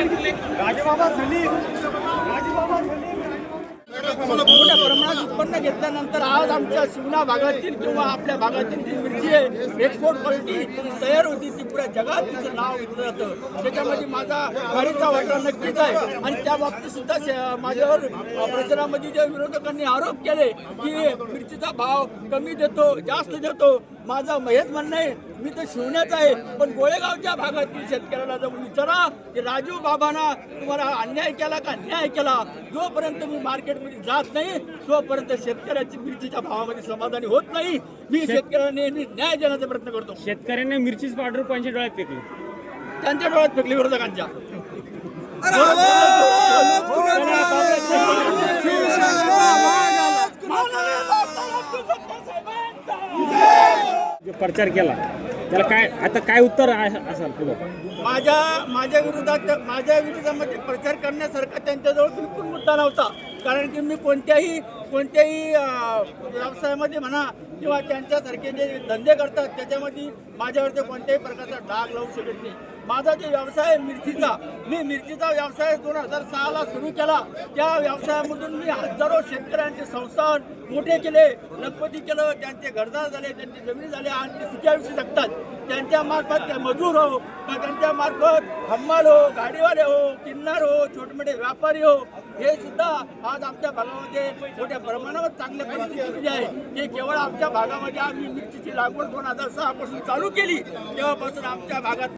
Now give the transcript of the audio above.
राजबाबा सलीम मोठ्या प्रमाणात उत्पन्न घेतल्यानंतर आज आमच्या शिवना भागातील किंवा आपल्या भागातील जी मिरची आहे एक्सपोर्ट क्वालिटी तयार होती ती पुऱ्या जगात तिचं नाव घेतलं जातं. त्याच्यामध्ये माझा गाडीचा वाटा नक्कीच आहे आणि त्या बाबतीत सुद्धा माझ्यावर प्रचारामध्ये जे विरोधकांनी आरोप केले की मिरचीचा भाव कमी देतो जास्त देतो, माझं हेच म्हणणं आहे मी तर शिवण्याचं आहे. पण गोळेगावच्या भागातील शेतकऱ्याला जाऊन विचारा की राजू बाबांना तुम्हाला अन्याय केला का न्याय केला. जोपर्यंत मी मार्केटमध्ये जात नाही तोपर्यंत शेतकऱ्याची मिरचीच्या भावामध्ये समाधानी होत नाही. मी शेतकऱ्यांना नेहमी न्याय देण्याचा प्रयत्न करतो. शेतकऱ्यांना मिरचीच पावडर कोणच्या डोळ्यात फेकली? त्यांच्या डोळ्यात फेकली विरोधकांच्या. जो प्रचार केला त्याला काय आता काय उत्तर असेल पुढं? माझ्या विरोधामध्ये प्रचार करण्यासारखा त्यांच्याजवळ बिलकुल मुद्दा नव्हता. कारण की मी कोणत्याही व्यवसायामध्ये म्हणा किंवा त्यांच्यासारखे जे धंदे करतात त्याच्यामध्ये माझ्यावरती कोणत्याही प्रकारचा डाग लावू शकत नाही. माझा जो व्यवसाय आहे मिरचीचा, मी मिरचीचा व्यवसाय 2006ला सुरू केला. त्या व्यवसायामधून मी हजारो शेतकऱ्यांचे संस्थान मोठे केले, लखपती केलं, त्यांचे घरदार झाले, त्यांची जमिनी झाले आणि ते सुखी आयुष्य जगतात. त्यांच्या मार्फत ते मजूर हो किंवा त्यांच्या मार्फत हम्माल हो, गाडीवाले हो, किन्नर हो, छोटे व्यापारी हो, हे सुद्धा आज आमच्या भागामध्ये मोठ्या प्रमाणावर चांगल्या परिस्थिती आहे. ते केवळ आमच्या भागामध्ये आम्ही मिरचीची लागवड 2006 पासून चालू केली तेव्हापासून आमच्या भागात